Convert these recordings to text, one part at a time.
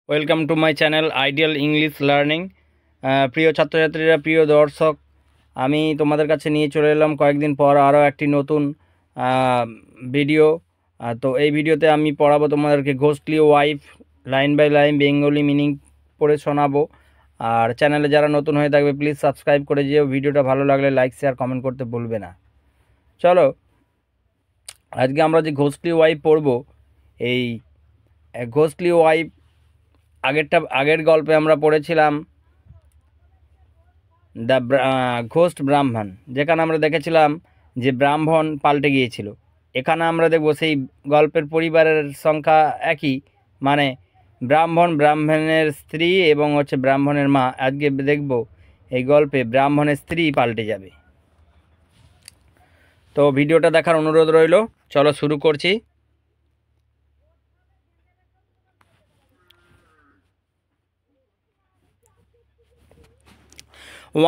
Welcome to my channel ideal English learning. প্রিয় ছাত্রছাত্রীরা, প্রিয় দর্শক, আমি তোমাদের কাছে নিয়ে চলে এলাম কয়েকদিন পর আরও একটি নতুন ভিডিও। তো এই ভিডিওতে আমি পড়াবো তোমাদেরকে ghostly wife line by line Bengali meaning পড়ে শোনাবো। আর চ্যানেলে যারা নতুন হয়ে থাকবে প্লিজ সাবস্ক্রাইব করে যেও। ভিডিওটা ভালো লাগলে লাইক শেয়ার কমেন্ট করতে ভুলবে না। চলো, আজকে আমরা যে ঘোস্টলি ওয়াইফ পড়বো, এই ঘোস্টলি ওয়াইফ আগের গল্পে আমরা পড়েছিলাম দ্য ঘোস্ট ব্রাহ্মণ, যেখানে আমরা দেখেছিলাম যে ব্রাহ্মণ পাল্টে গিয়েছিল। এখানে আমরা দেখব সেই গল্পের পরিবারের সংখ্যা একই, মানে ব্রাহ্মণের স্ত্রী এবং ব্রাহ্মণের মা। আজকে দেখব এই গল্পে ব্রাহ্মণের স্ত্রী পাল্টে যাবে। তো ভিডিওটা দেখার অনুরোধ রইল। চলো শুরু করছি।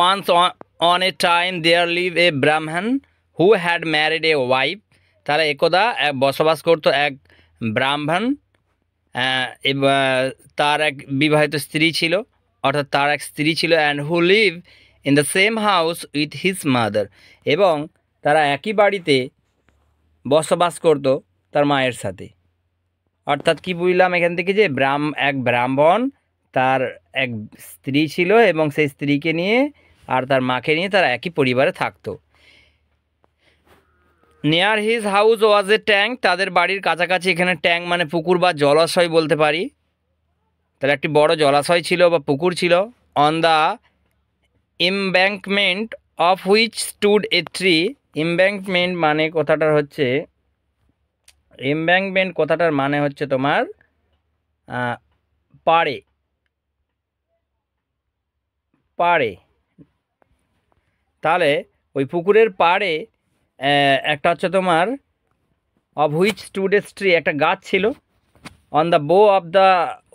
Once on a time there lived a Brahman who had married a wife. তারা একদা বসবাস করতো এক ব্রাহ্মণ, তার এক বিবাহিত স্ত্রী ছিল, অর্থাৎ তার এক স্ত্রী ছিল, and who live in the same house with his mother, এবং তারা একই বাড়িতে বসবাস করতো তার মায়ের সাথে। অর্থাৎ কি বুঝলাম এখান থেকে, যে এক ব্রাহ্মণ, তার এক স্ত্রী ছিল এবং সেই স্ত্রীকে নিয়ে আর তার মাকে নিয়ে তারা একই পরিবারে থাকতো। Near his house was A tank, তাদের বাড়ির কাছাকাছি, এখানে ট্যাঙ্ক মানে পুকুর বা জলাশয় বলতে পারি, তার একটি বড় জলাশয় ছিল বা পুকুর ছিল। On the embankment of which stood a tree, embankment মানে কথাটার হচ্ছে তোমার পাড়ে, তাহলে ওই পুকুরের পাড়ে একটা হচ্ছে তোমার of which stood a tree, একটা গাছ ছিল। On the bough of the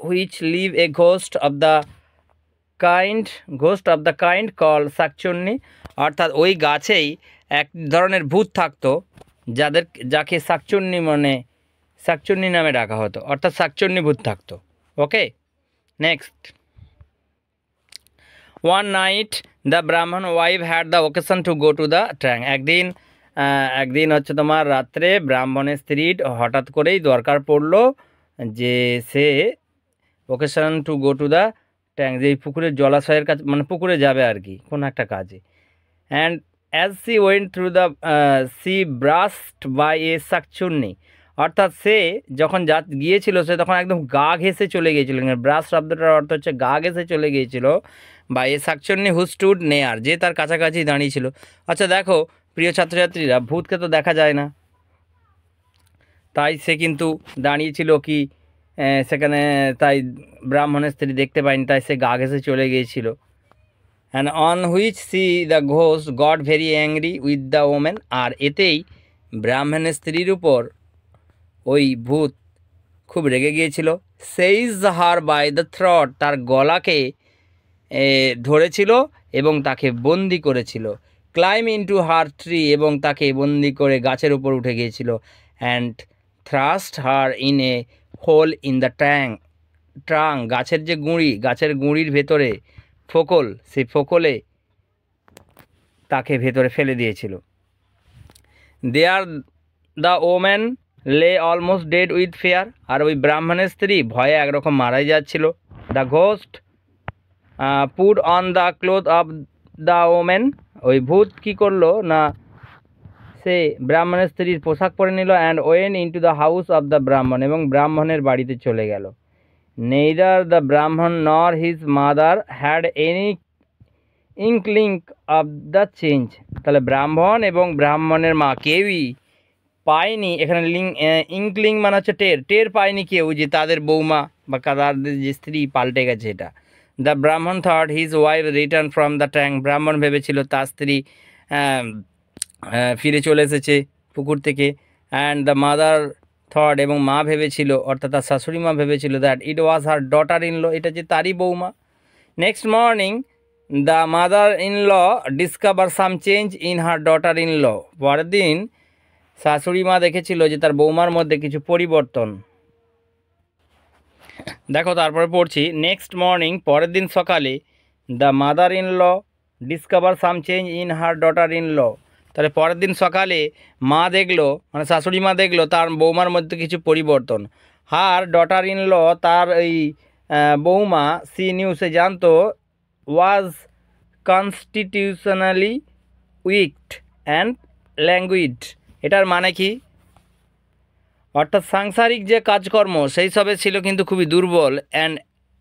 which live a ghost of the kind call shakchunni, অর্থাৎ ওই গাছেই এক ধরনের ভূত থাকতো যাকে শাকচুন্নি নামে ডাকা হতো, অর্থাৎ শাকচুন্নি ভূত থাকতো। ওকে, নেক্সট। ওয়ান নাইট দ্য ব্রাহ্মণ wife had the occasion to go to the tank, একদিন হচ্ছে তোমার রাত্রে ব্রাহ্মণের স্ত্রীর হঠাৎ করেই দরকার পড়লো যে সে occasion to go to the tank, যে পুকুরের জলাশয়ের কাছে, মানে পুকুরে যাবে আর কি কোনো একটা কাজে। And as she went through the she brushed by a shakchunni, অর্থাৎ সে যখন গিয়েছিল সে তখন একদম গা ঘেঁষে চলে গিয়েছিল। ব্রাশ শব্দটার অর্থ হচ্ছে গা ঘেঁষে চলে গিয়েছিল। বা এ শাকচুন্নি হু স্টুড নেয়ার, যে তার কাছাকাছি দাঁড়িয়েছিল। আচ্ছা দেখো প্রিয় ছাত্রছাত্রীরা, ভূতকে তো দেখা যায় না, তাই সে কিন্তু দাঁড়িয়েছিল কি সেখানে, তাই ব্রাহ্মণের স্ত্রী দেখতে পায়নি, তাই সে গা ঘেঁষে চলে গিয়েছিল। And on which she the ghost got very angry with the woman, আর এতেই ব্রাহ্মণের স্ত্রীর উপর ওই ভূত খুব রেগে গিয়েছিল। Seize her by the throat, তার গলাকে ধরেছিল এবং তাকে বন্দি করেছিল। ক্লাইম ইনটু হার ট্রি, এবং তাকে বন্দি করে গাছের উপর উঠে গিয়েছিল। And thrust her in a hole in the trunk, গাছের গুঁড়ির ভেতরে ফোকল, সেই ফোকলে তাকে ভেতরে ফেলে দিয়েছিল। দেয়ার দ্য ওম্যান লে অলমোস্ট ডেড উইথ ফিয়ার, আর ওই ব্রাহ্মণের স্ত্রী ভয়ে একরকম মারাই যাচ্ছিল। The ghost put on the cloth of the women, ওই ভূত কী করলো না, সে ব্রাহ্মণের স্ত্রীর পোশাক পরে নিল। And went into the house of the Brahmin, এবং ব্রাহ্মণের বাড়িতে চলে গেল। Neither the brahmin nor his mother had any inkling of the change, তাহলে ব্রাহ্মণ এবং ব্রাহ্মণের মা কেউই পায়নি, এখানে ইনক্লিং মানে হচ্ছে টের পায়নি কেউ যে তাদের বৌমা বা তাদের যে স্ত্রী পাল্টে গেছে এটা। দ্য ব্রাহ্মণ thought his wife return from the tank, ব্রাহ্মণ ভেবেছিল তার স্ত্রী ফিরে চলে এসেছে পুকুর থেকে। অ্যান্ড দ্য মাদার থট, এবং মা ভেবেছিল, অর্থাৎ তার শাশুড়ি মা ভেবেছিল, that it was her daughter in law, এটা যে তারই বৌমা। Next morning the mother in law discover some change in her daughter in law, পরের দিন শাশুড়ি মা দেখেছিল যে তার বৌমার মধ্যে কিছু পরিবর্তন। দেখো তারপরে পড়ছি, নেক্সট মর্নিং, পরের দিন সকালে, the mother in law discover some change in her daughter in law. তাহলে পরের দিন সকালে মা দেখলো, মানে শাশুড়ি মা দেখলো তার বৌমার মধ্যে কিছু পরিবর্তন। হার ডটার ইন ল, তার এই বৌমা, সি নিউজে জানতো, ওয়াজ কনস্টিটিউশনালি উইকড অ্যান্ড ল্যাঙ্গুইড। এটার মানে কি? অর্থাৎ সাংসারিক যে কাজকর্ম সেই সবে ছিল কিন্তু খুবই দুর্বল, অ্যান্ড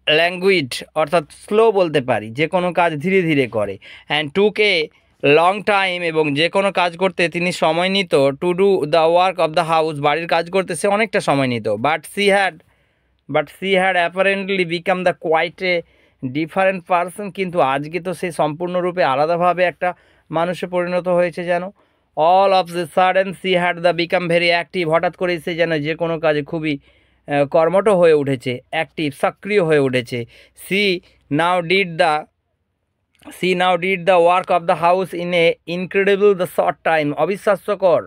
ল্যাঙ্গুইড অর্থাৎ স্লো বলতে পারি, যে কোনো কাজ ধীরে ধীরে করে, and took a long time, এবং যে কোনো কাজ করতে তিনি সময় নিত, to do the work of the house, বাড়ির কাজ করতে সে অনেকটা সময় নিত। But she had apparently become the quite a different person, কিন্তু আজকে তো সে সম্পূর্ণরূপে আলাদাভাবে একটা মানুষে পরিণত হয়েছে যেন। All of the sudden C had the become very active, হঠাৎ করে সে যেন যে কোনো কাজে খুবই কর্মঠ হয়ে উঠেছে, অ্যাক্টিভ, সক্রিয় হয়ে উঠেছে। She now did the work of the house in a incredible the short time, অবিশ্বাস্যকর,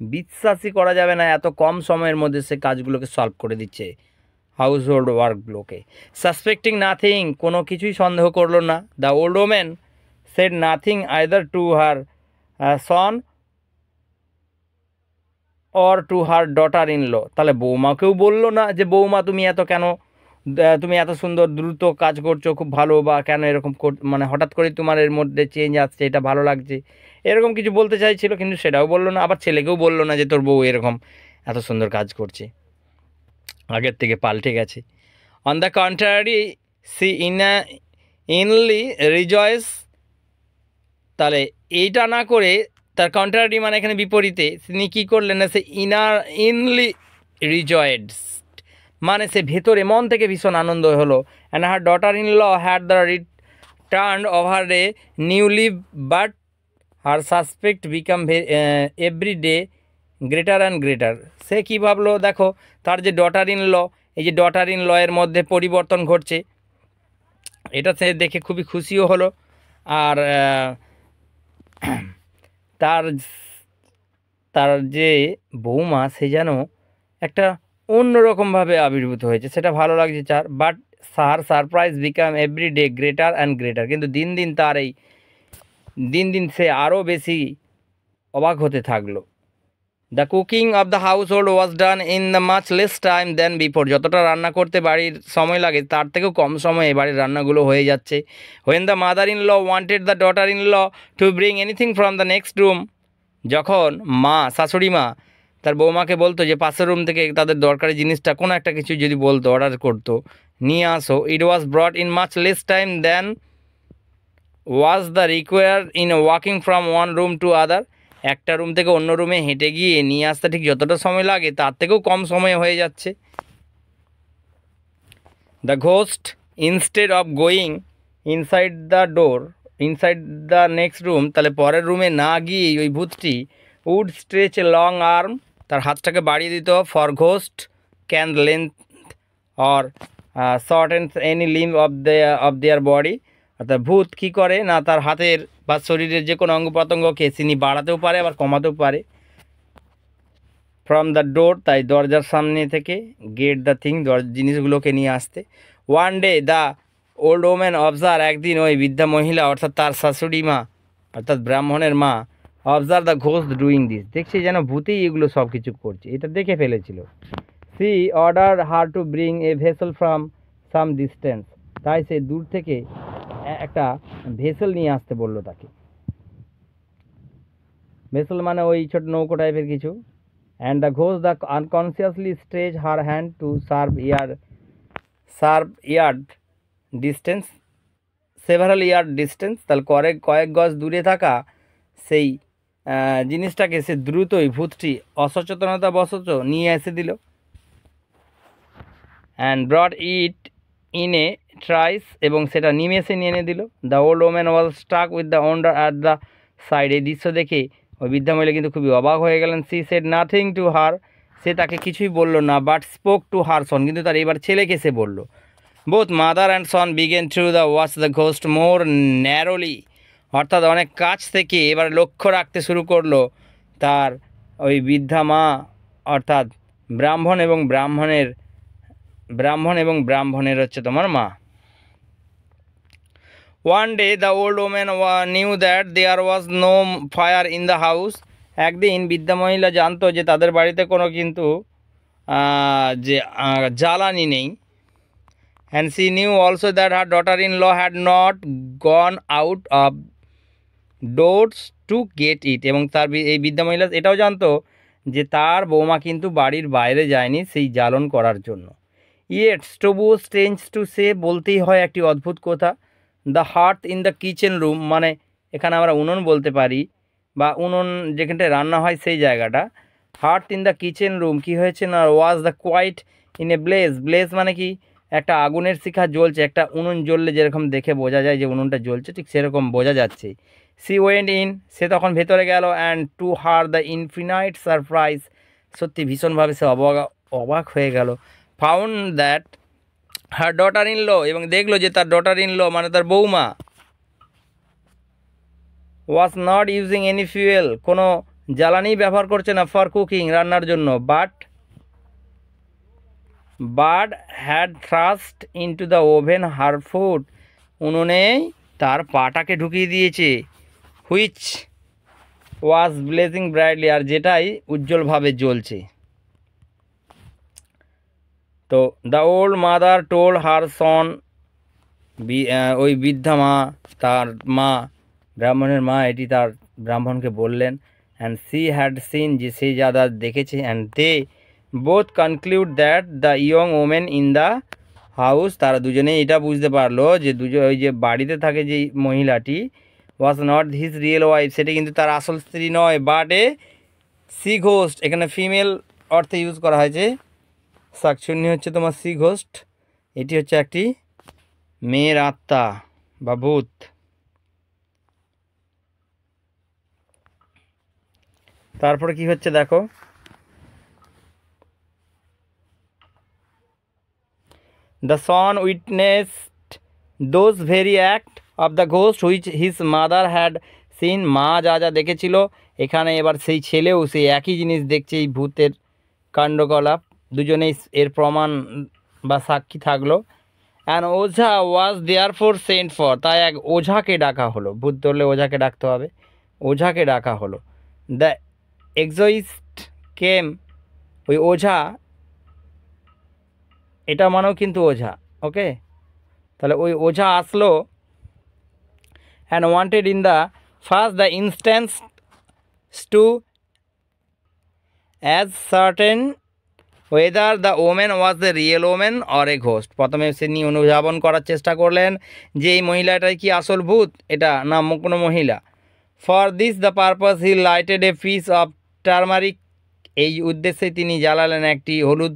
বিশ্বাসই করা যাবে না এত কম সময়ের মধ্যে সে কাজগুলোকে সলভ করে দিচ্ছে, হাউস হোল্ড ওয়ার্কগুলোকে। সাসপেক্টিং নাথিং, কোনো কিছুই সন্দেহ করলো না। The old woman said nothing either to her son or to her daughter in law. তাহলে বৌমাকেও বললো না যে বৌমা তুমি তুমি এত সুন্দর দ্রুত কাজ করছো, খুব ভালো, বা কেন এরকম মানে হঠাৎ করে তোমার এর মধ্যে চেঞ্জ আসছে, এটা ভালো লাগছে, এরকম কিছু বলতে চাইছিল, কিন্তু সেটাও বললো না। আবার ছেলেকেও বললো না যে তোর বউ এরকম এত সুন্দর কাজ করছে, আগের থেকে পাল্টে গেছে। On the contrary she inly rejoices, তাহলে এইটা না করে তার কন্ট্রারি মানে এখানে বিপরীতে, তিনি কী করলেন না, সে ইনলি রিজয়েডস, মানে সে ভেতরে মন থেকে ভীষণ আনন্দ হলো। And her daughter in law had the return of her a new live, but her suspect become every day greater and greater. সে কী ভাবলো, দেখো তার যে ডটার ইন ল, এই যে ডটার ইন ল এর মধ্যে পরিবর্তন ঘটছে, এটা সে দেখে খুবই খুশিও হলো। আর তার তার যে বৌমা সে যেন একটা অন্যরকমভাবে আবির্ভূত হয়েছে, সেটা ভালো লাগছে তার। But surprise become every day greater and greater, কিন্তু দিন দিন সে আরও বেশি অবাক হতে থাকলো। The cooking of the household was done in the much less time than before, যতটা রান্না করতে বাড়ির সময় লাগে তার থেকেও কম সময়ে বাড়ির রান্নাগুলো হয়ে যাচ্ছে। When the mother in law wanted the daughter in law to bring anything from the next room, যখন শাশুড়ি মা তার বৌমাকে বলতো যে পাশের রুম থেকে তাদের দরকারি জিনিসটা কোনো একটা কিছু যদি বলতো, অর্ডার করতো, নিয়ে আসো, it was brought in much less time than was the require in walking from one room to other, একটা রুম থেকে অন্য রুমে হেঁটে গিয়ে নিয়ে আসতে ঠিক যতটা সময় লাগে তার থেকেও কম সময়ে হয়ে যাচ্ছে। The ghost instead of going inside the next room, তাহলে পরের রুমে না গিয়ে ওই ভূতটি would stretch a long arm, তার হাতটাকে বাড়িয়ে দিত, for ghost can length or shorten any limb of their body, অর্থাৎ ভূত কী করে না, তার হাতের বা শরীরের যে কোনো অঙ্গ প্রত্যঙ্গকে তিনি বাড়াতেও পারে আবার কমাতেও পারে। ফ্রম দ্য ডোর, তাই দরজার সামনে থেকে, গেট দ্য থিং, জিনিসগুলোকে নিয়ে আসতে। One day the old woman observe, একদিন ওই বৃদ্ধা মহিলা অর্থাৎ তার শাশুড়ি মা অর্থাৎ ব্রাহ্মণের মা, observe the ghost doing this, দেখছে যেন ভূতেই এগুলো সব কিছু করছে, এটা দেখে ফেলেছিল। She order her to bring a vessel from some distance, তাই সে দূর থেকে একটা ভেসেল নিয়ে আসতে বললো তাকে। ভেসেল মানে ওই ছোট নৌকো টাইপের কিছু। And the ghost the unconsciously stretch her hand to serve yard distance, several yard distance, তাহলে কয়েক গজ দূরে থাকা সেই জিনিসটাকে সে দ্রুতই ভূতটি অসচেতনতা বশত নিয়ে এসে দিল। And brought it in a trice, এবং সেটা নিমেষে নিয়ে এনে দিল। The old woman was stuck with the wonder at the side, এই দৃশ্য দেখে ওই বৃদ্ধা মহিলা কিন্তু খুবই অবাক হয়ে গেলেন। She said nothing to her, সে তাকে কিছুই বলল না, but spoke to her son, কিন্তু তার এবার ছেলেকে সে বলল। Both mother and son began to the watch the ghost more narrowly, অর্থাৎ অনেক কাছ থেকে এবার লক্ষ্য রাখতে শুরু করলো তার ওই বৃদ্ধা মা অর্থাৎ ব্রাহ্মণ এবং ব্রাহ্মণের ব্রাহ্মণ এবং ব্রাহ্মণের হচ্ছে তোমার মা। One day the old woman knew that there was no fire in the house. একদিন বৃদ্ধা মহিলা জানতো যে তাদের বাড়িতে কোনো কিন্তু জ্বালানি নেই। And she knew also that her daughter-in-law had not gone out of doors to get it. এবং তার এই বৃদ্ধা মহিলা এটাও জানতো যে তার বৌমা কিন্তু বাড়ির বাইরে যায়নি সেই জ্বালন করার জন্য। ইয়েট তবুও স্ট্রেঞ্জ টু সে, বলতেই হয় একটি অদ্ভুত কথা, the hearth in the kitchen room, মানে এখানে আমরা উনুন বলতে পারি বা উনুন যেখানটায় রান্না হয় সেই জায়গাটা, hearth in the kitchen room কী হয়েছে না, was the quite in a blaze. Blaze মানে কি, একটা আগুনের শিখা জ্বলছে, একটা উনুন জ্বললে যেরকম দেখে বোঝা যায় যে উনুনটা জ্বলছে, ঠিক সেরকম বোঝা যাচ্ছে। সি ওয়েন্ট ইন, সে তখন ভেতরে গেল, and to her the infinite surprise, সত্যি ভীষণভাবে সে অবাক হয়ে গেল, found that her daughter in law, এবং দেখলো যে তার ডটার ইন ল মানে তার বৌমা, was not using any fuel, কোনো জ্বালানি ব্যবহার করছে না, ফর কুকিং, রান্নার জন্য, but had thrust into the oven her foot, উনুনেই তার পাটাকে ঢুকিয়ে দিয়েছে, হুইচ ওয়াজ ব্লেজিং ব্রাইটলি, আর যেটাই উজ্জ্বলভাবে জ্বলছে। তো the old mother told her son, ওই বৃদ্ধা মা, তার মা, ব্রাহ্মণের মা, এটি তার ব্রাহ্মণকে বললেন, অ্যান্ড সি হ্যাড সিন, যে সেই যা দেখেছে, and they both conclude that the young women in the house, তারা দুজনেই এটা বুঝতে পারলো যে ওই যে বাড়িতে থাকে যে মহিলাটি, was not his real wife, সেটা কিন্তু তার আসল স্ত্রী নয়, বাট এ সি ঘোস্ট, এখানে ফিমেল অর্থে ইউজ করা হয়েছে, শাকচুন্নি হচ্ছে তোমার সি ঘোস্ট, এটি হচ্ছে একটি মেয়ের আত্মা বা ভূত। তারপরে কি হচ্ছে দেখো, the son witnessed those very act of the ghost which his mother had seen, মা যা যা দেখেছিল এখানে এবার সেই ছেলেও সেই একই জিনিস দেখছে, এই ভূতের কাণ্ডকলাপ, দুজনেই এর প্রমাণ বা সাক্ষী থাকলো। And ojha was there for sent for, তাই এক ওঝাকে ডাকা হলো, ভূত ধরলে ওঝাকে ডাকতে হবে, ওঝাকে ডাকা হলো। দ্য এক্সোইস্ট কেম, ওই ওঝা, এটা মানেও কিন্তু ওঝা, ওকে, তাহলে ওই ওঝা আসলো, and wanted in the first the instance to ascertain whether the women was the real women or a ghost, প্রথমে তিনি অনুধাবন করার চেষ্টা করলেন যে এই মহিলাটাই কি আসল ভূত, এটা না কোনো মহিলা। For this the purpose he lighted a piece of turmeric, এই উদ্দেশ্যে তিনি জ্বালালেন একটি হলুদ,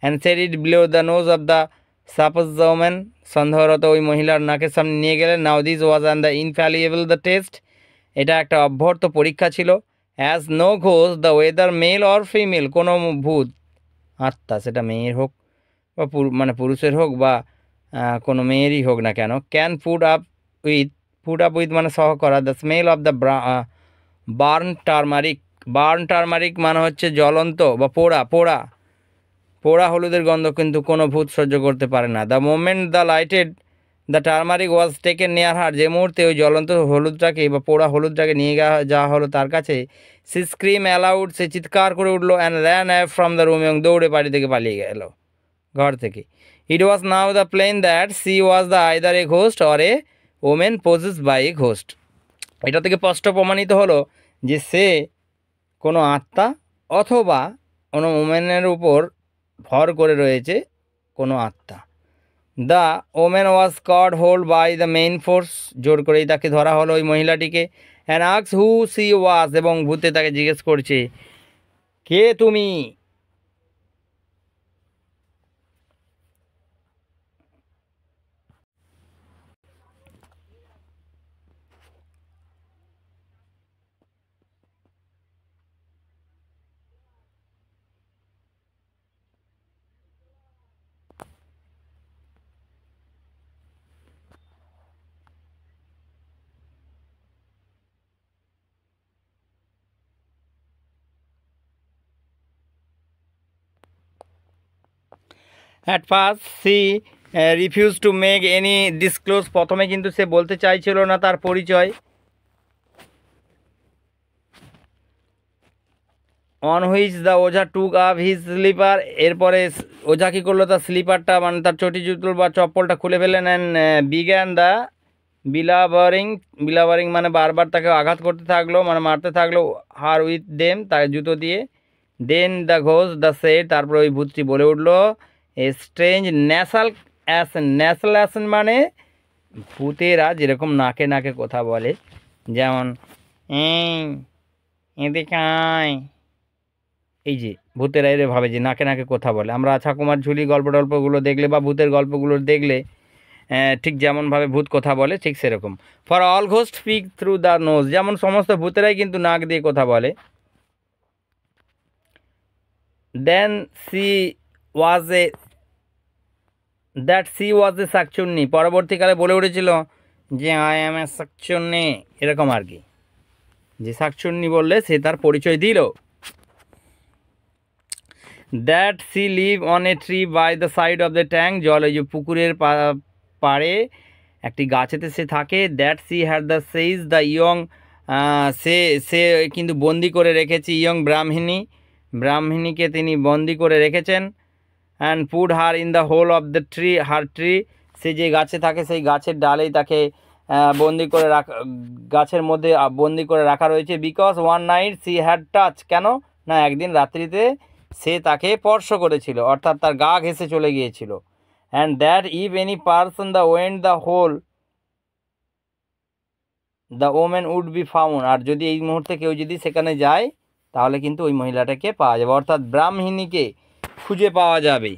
and set it below the nose of the suppose the woman, সন্দেহরত ওই মহিলার নাকের সামনে নিয়ে গেলেন। Now this was and the infallible the test, এটা একটা অভ্যর্থ পরীক্ষা ছিল। As no ghost the whether male or female, কোনো ভূত আত্মা, সেটা মেয়ের হোক বা মানে পুরুষের হোক বা কোনো মেয়েরই হোক না কেন, ক্যান পুট আপ উইথ মানে সহ করা, the smell of the burn turmeric, burn turmeric মানে হচ্ছে জ্বলন্ত বা পোড়া পোড়া পোড়া হলুদের গন্ধ কিন্তু কোনো ভূত সহ্য করতে পারে না। The moment the lighted the turmeric was taken near her, যে মুহূর্তে ওই জ্বলন্ত হলুদটাকে বা পোড়া হলুদটাকে নিয়ে যাওয়া হলো তার কাছে, সি স্ক্রিম অ্যালাউড, সে চিৎকার করে উঠলো, and ran up from the room, এবং দৌড়ে বাড়ি থেকে পালিয়ে গেল, ঘর থেকে। It was now the plain that she was the either a ghost or a woman possess by a ghost, এটা থেকে স্পষ্ট প্রমাণিত হলো যে সে কোনো আত্মা অথবা কোনো ওমেনের উপর ভর করে রয়েছে কোনো আত্মা। The women was caught hold by the main force, জোর করেই তাকে ধরা হলো ওই মহিলাটিকে। অ্যান্ড আক্স হু সি ওয়াজ, এবং ভূতে তাকে জিজ্ঞেস করছে কে তুমি। At first she refuse to make any disclose, প্রথমে কিন্তু সে বলতে চাইছিল না তার পরিচয়। On which the ojha took up his slipper, এরপরে ওঝা কী করলো, তার স্লিপারটা মানে তার চটি জুতো বা চপ্পলটা খুলে ফেলেন। অ্যান্ড বিগ্যান দ্য বিলাবারিং মানে বারবার তাকে আঘাত করতে থাকলো, মানে মারতে থাকলো, হার উইথ দেম, তাকে জুতো দিয়ে। দেন দ্য ঘোষ দ্য সেট, তারপরে ওই ভূতটি বলে উঠলো এ স্ট্রেঞ্জ ন্যাসাল অ্যাসেন্ট মানে ভূতেরা যেরকম নাকে নাকে কথা বলে, যেমন এদিকে আয়, এই যে ভূতেরা এর ভাবে যে নাকে নাকে কথা বলে। আমরা ঠাকুমার ঝুলি গল্প টল্পগুলো দেখলে বা ভূতের গল্পগুলো দেখলে ঠিক যেমনভাবে ভূত কথা বলে ঠিক সেরকম। For all ghost speak through the nose, যেমন সমস্ত ভূতেরাই কিন্তু নাক দিয়ে কথা বলে। দেন সি ওয়াজ এ শাকচুন্নি, পরবর্তীকালে বলে উঠেছিল যে আই এম এ শাকচুন্নি, এরকম আর কি, যে শাকচুন্নি বললে সে তার পরিচয় দিল। That she live on a tree by the side of the tank, জল ওই যে পুকুরের পাড়ে একটি গাছেতে সে থাকে। That she had the seize the young, সে সে কিন্তু বন্দি করে রেখেছে ইয়ং ব্রাহ্মণীকে তিনি বন্দি করে রেখেছেন। And put her in the hole of the tree, সে যে গাছে থাকে সেই গাছের ডালেই তাকে বন্দি করে গাছের মধ্যে বন্দি করে রাখা রয়েছে। Because one night she had touch, কেন না একদিন রাত্রিতে সে তাকে স্পর্শ করেছিল, অর্থাৎ তার গা ঘেঁষে চলে গিয়েছিল। And that if any person the went the hole the woman would be found, আর যদি এই মুহূর্তে কেউ যদি সেখানে যায় তাহলে কিন্তু ওই মহিলাটাকে পাওয়া যাবে, অর্থাৎ ব্রাহ্মণীকে খুঁজে পাওয়া যাবে।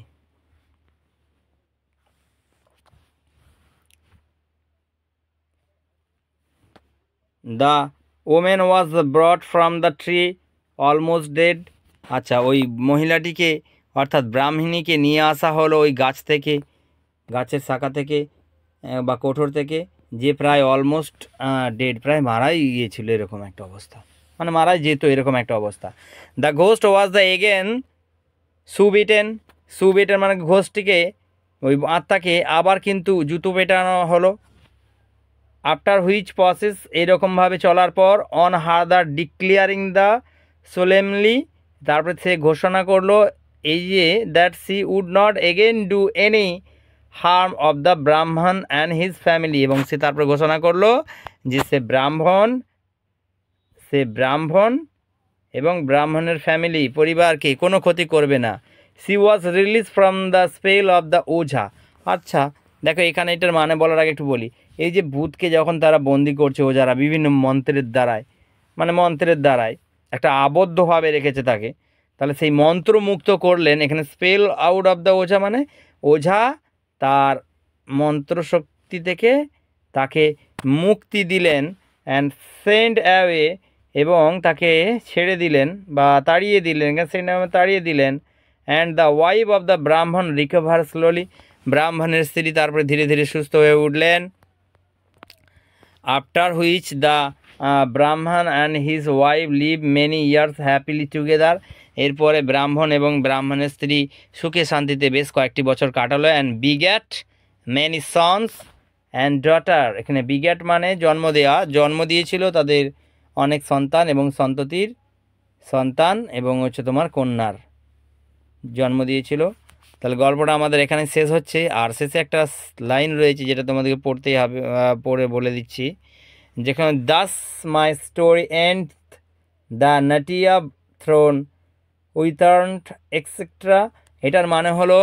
The women was ব্রট from the tree almost dead, আচ্ছা ওই মহিলাটিকে অর্থাৎ ব্রাহ্মণীকে নিয়ে আসা হলো ওই গাছ থেকে, গাছের শাখা থেকে বা কোঠর থেকে, যে প্রায় অলমোস্ট ডেড, প্রায় মারাই গিয়েছিল, এরকম একটা অবস্থা, মানে মারাই যেত এরকম একটা অবস্থা। The ghost was the again so beaten মানে ঘোস্টটিকে ওই আত্মাকে আবার কিন্তু জুতো পেটানো হলো। আফটার হুইচ প্রসেস, এইরকমভাবে চলার পর, অন হাদার ডিক্লিয়ারিং দ্য সোলেমলি, তারপরে সে ঘোষণা করলো এই যে that she would not again do any harm of the Brahmin and his family, এবং সে তারপরে ঘোষণা করলো যে সে ব্রাহ্মণ এবং ব্রাহ্মণের ফ্যামিলি পরিবারকে কোনো ক্ষতি করবে না। She was release from the spell of the ojha, আচ্ছা দেখো এখানে এটার মানে বলার আগে একটু বলি, এই যে ভূতকে যখন তারা বন্দি করছে ওঝারা বিভিন্ন মন্ত্রের দ্বারায় একটা আবদ্ধভাবে রেখেছে তাকে, তাহলে সেই মন্ত্র মুক্ত করলেন। এখানে স্পেল আউট অফ দ্য ওঝা মানে ওঝা তার মন্ত্রশক্তি থেকে তাকে মুক্তি দিলেন। অ্যান্ড সেন্ড অ্যাওয়ে, এবং তাকে ছেড়ে দিলেন বা তাড়িয়ে দিলেন, তাড়িয়ে দিলেন। And the wife of the Brahmin recover slowly, ব্রাহ্মণের স্ত্রী তারপরে ধীরে ধীরে সুস্থ হয়ে উঠলেন। After which the Brahmin and his wife live many years happily together, এরপরে ব্রাহ্মণ এবং ব্রাহ্মণের স্ত্রী সুখে শান্তিতে বেশ কয়েকটি বছর কাটালো। And begat many sons and daughter, এখানে বিগ্যাট মানে জন্ম দিয়েছিল তাদের অনেক সন্তান এবং সন্ততির সন্তান এবং হচ্ছে তোমার কন্যার জন্ম দিয়েছিল। তাহলে গল্পটা আমাদের এখানে শেষ হচ্ছে, আর শেষে একটা লাইন রয়েছে যেটা তোমাদেরকে পড়তেই হবে, পড়ে বলে দিচ্ছি, যেখানে thus my story end the Natiya thorn withered etcetera, এটার মানে হলো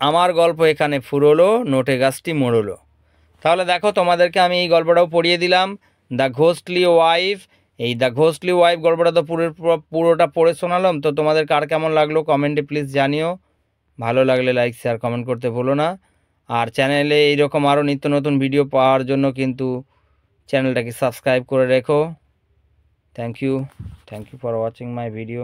আমার গল্প এখানে ফুরোলো, নোটে গাছটি মোড়লো। তাহলে দেখো তোমাদেরকে আমি এই গল্পটাও পড়িয়ে দিলাম, দ্য ঘোস্টলি ওয়াইফ। এই দ্য ঘোস্টলি ওয়াইফ গল্পটা তো পুরোটা পড়ে শোনালাম, তো তোমাদের কার কেমন লাগলো কমেন্টে প্লিজ জানিও। ভালো লাগলে লাইক শেয়ার কমেন্ট করতে ভুলো না। আর চ্যানেলে এইরকম আরও নিত্য নতুন ভিডিও পাওয়ার জন্য কিন্তু চ্যানেলটাকে সাবস্ক্রাইব করে রেখো। Thank you for watching my video.